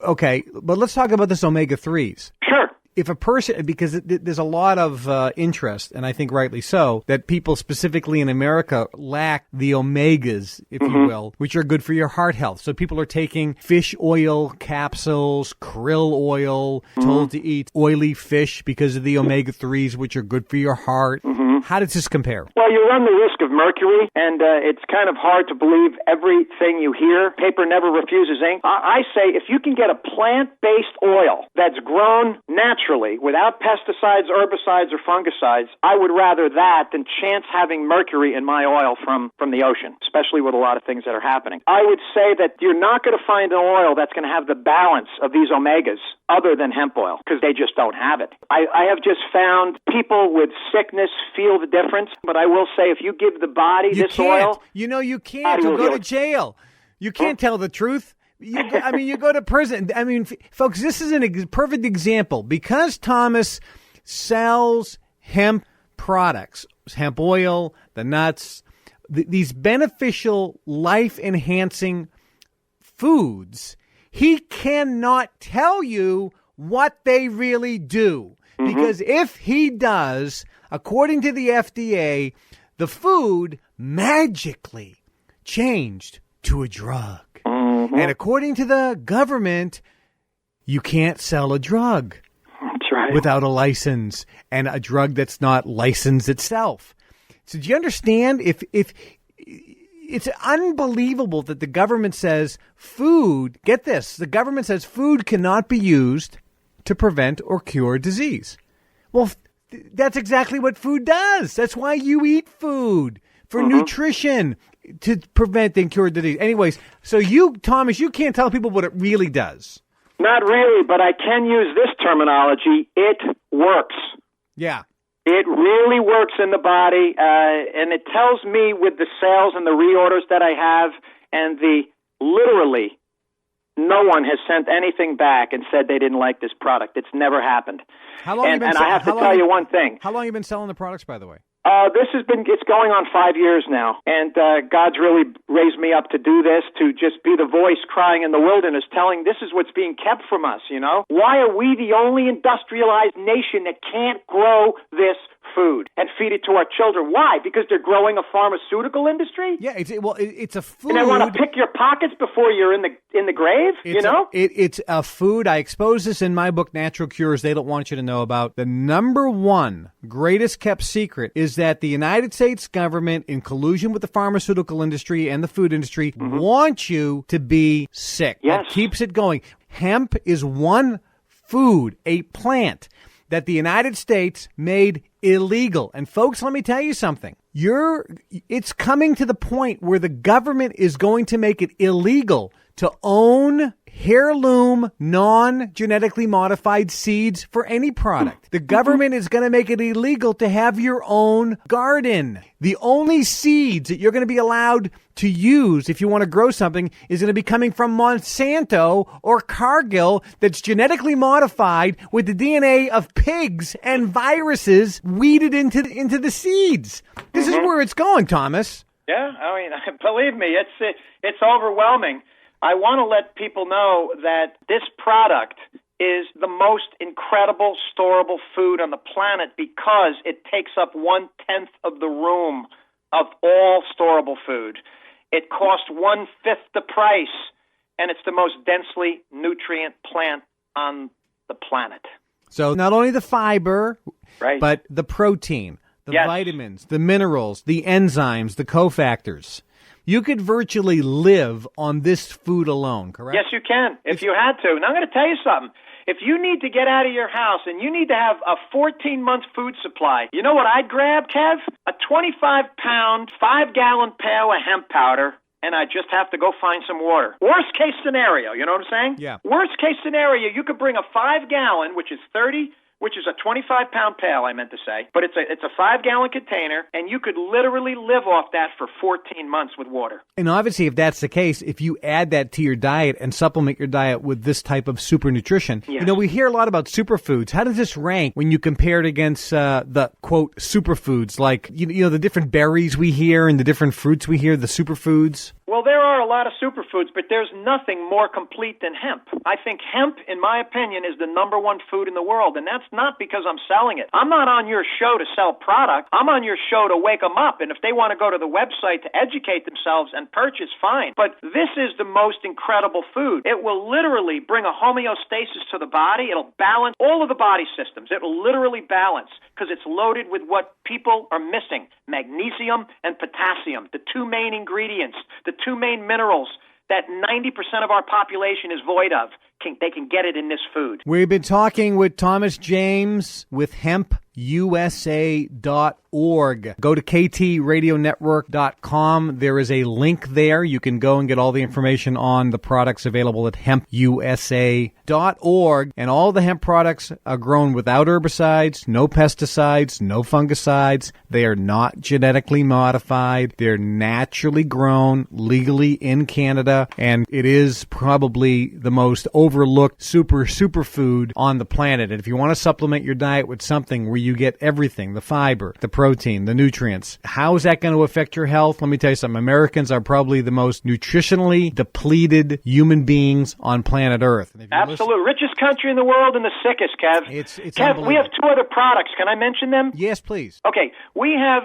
Okay, but let's talk about this omega-3s. Sure. If a person, because there's a lot of interest, and I think rightly so, that people specifically in America lack the omegas, if you will, which are good for your heart health. So people are taking fish oil capsules, krill oil, told to eat oily fish because of the omega-3s, which are good for your heart. How does this compare? Well, you run the risk of mercury, and it's kind of hard to believe everything you hear. Paper never refuses ink. I say if you can get a plant-based oil that's grown naturally without pesticides, herbicides, or fungicides, I would rather that than chance having mercury in my oil from the ocean, especially with a lot of things that are happening. I would say that you're not going to find an oil that's going to have the balance of these omegas other than hemp oil because they just don't have it. I have just found people with sickness feel the difference, but I will say if you give the body this oil... You can't. You'll go to jail. You can't tell the truth. You go to prison. I mean, folks, this is a perfect example. Because Thomas sells hemp products, hemp oil, the nuts, these beneficial, life-enhancing foods, he cannot tell you what they really do. Because if he does, according to the FDA, the food magically changed to a drug. And according to the government, you can't sell a drug without a license, and a drug that's not licensed itself. So do you understand? If it's unbelievable that the government says food, get this, the government says food cannot be used to prevent or cure disease. Well, that's exactly what food does. That's why you eat food, for nutrition, to prevent and cure disease. Anyways, so you, Thomas, you can't tell people what it really does. Not really, but I can use this terminology. It works. Yeah. It really works in the body, and it tells me with the sales and the reorders that I have, and literally no one has sent anything back and said they didn't like this product. It's never happened. How long and I have to tell you one thing. How long have you been selling the products, by the way? It's going on 5 years now, and God's really raised me up to do this, to just be the voice crying in the wilderness, telling this is what's being kept from us, Why are we the only industrialized nation that can't grow this food and feed it to our children? Why? Because they're growing a pharmaceutical industry? Yeah, it's a food. And they want to pick your pockets before you're in the grave, It's a food. I expose this in my book, Natural Cures, They Don't Want You to Know About. The number one greatest kept secret is that the United States government, in collusion with the pharmaceutical industry and the food industry, wants you to be sick. Yes. That keeps it going. Hemp is one food, a plant, that the United States made illegal. And folks, let me tell you something. It's coming to the point where the government is going to make it illegal to own heirloom, non-genetically modified seeds for any product. The government is going to make it illegal to have your own garden. The only seeds that you're going to be allowed to use if you want to grow something is going to be coming from Monsanto or Cargill that's genetically modified with the DNA of pigs and viruses weeded into the seeds. This is where it's going, Thomas. Yeah, I mean, believe me, it's overwhelming. I want to let people know that this product is the most incredible storable food on the planet because it takes up 1/10 of the room of all storable food. It costs 1/5 the price, and it's the most densely nutrient plant on the planet. So not only the fiber, but the protein, the vitamins, the minerals, the enzymes, the cofactors. You could virtually live on this food alone, correct? Yes, you can, if you had to. And I'm going to tell you something. If you need to get out of your house and you need to have a 14-month food supply, you know what I'd grab, Kev? A 25-pound, 5-gallon pail of hemp powder, and I just have to go find some water. Worst case scenario, you know what I'm saying? Yeah. Worst case scenario, you could bring a 5-gallon, which is 30 which is a 25-pound pail, I meant to say, but it's a 5-gallon container, and you could literally live off that for 14 months with water. And obviously, if that's the case, if you add that to your diet and supplement your diet with this type of super nutrition, yes. We hear a lot about superfoods. How does this rank when you compare it against the, quote, superfoods, like, the different berries we hear and the different fruits we hear, the superfoods? Well, there are a lot of superfoods, but there's nothing more complete than hemp. I think hemp, in my opinion, is the number one food in the world, and that's not because I'm selling it. I'm not on your show to sell product. I'm on your show to wake them up, and if they want to go to the website to educate themselves and purchase, fine. But this is the most incredible food. It will literally bring a homeostasis to the body. It'll balance all of the body systems. It will literally balance because it's loaded with what people are missing, magnesium and potassium, the two main ingredients, the two main minerals that 90% of our population is void of. They can get it in this food. We've been talking with Thomas James with hempusa.org. Go to ktradionetwork.com. There is a link there. You can go and get all the information on the products available at hempusa.org. And all the hemp products are grown without herbicides, no pesticides, no fungicides. They are not genetically modified. They're naturally grown legally in Canada. And it is probably the most overlooked superfood on the planet. And if you want to supplement your diet with something where you get everything, the fiber, the protein, the nutrients, how is that going to affect your health? Let me tell you something. Americans are probably the most nutritionally depleted human beings on planet Earth. Absolutely. Richest country in the world and the sickest, Kev. It's Kev, we have 2 other products. Can I mention them? Yes, please. Okay. We have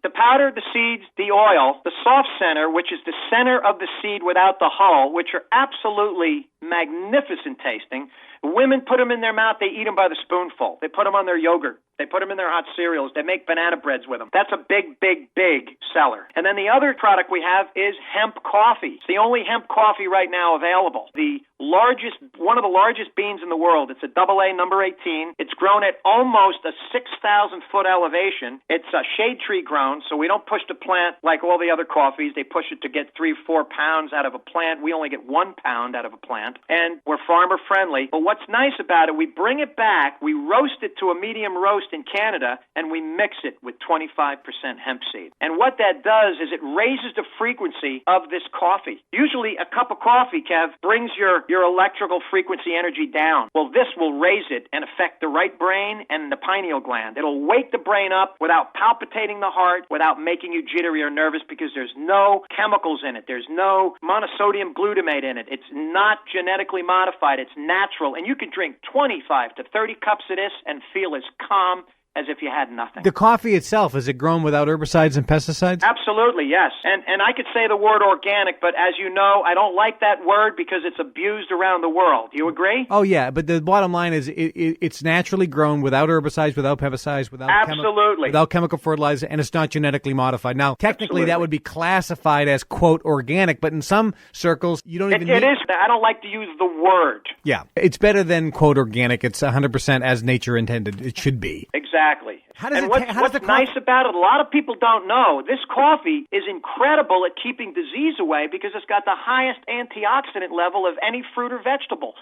the powder, the seeds, the oil, the soft center, which is the center of the seed without the hull, which are absolutely magnificent tasting. Women put them in their mouth. They eat them by the spoonful. They put them on their yogurt. They put them in their hot cereals. They make banana breads with them. That's a big, big, big seller. And then the other product we have is hemp coffee. It's the only hemp coffee right now available. One of the largest beans in the world. It's a AA number 18. It's grown at almost a 6,000-foot elevation. It's a shade tree grown, so we don't push the plant like all the other coffees. They push it to get 3-4 pounds out of a plant. We only get 1 pound out of a plant. And we're farmer friendly. But what's nice about it, we bring it back, we roast it to a medium roast in Canada, and we mix it with 25% hemp seed. And what that does is it raises the frequency of this coffee. Usually a cup of coffee, Kev, brings your electrical frequency energy down. Well, this will raise it and affect the right brain and the pineal gland. It'll wake the brain up without palpitating the heart, without making you jittery or nervous, because there's no chemicals in it. There's no monosodium glutamate in it. It's not genetically modified. It's natural. And you can drink 25 to 30 cups of this and feel as calm as if you had nothing. The coffee itself, is it grown without herbicides and pesticides? Absolutely, yes. And I could say the word organic, but as you know, I don't like that word because it's abused around the world. Do you agree? Oh, yeah, but the bottom line is it's naturally grown without herbicides, without pesticides, without chemical fertilizer, and it's not genetically modified. Now, technically, that would be classified as, quote, organic, but in some circles, you don't even It is. I don't like to use the word. Yeah, it's better than, quote, organic. It's 100% as nature intended. It should be. Exactly. What's the nice about it, a lot of people don't know, this coffee is incredible at keeping disease away because it's got the highest antioxidant level of any fruit or vegetable.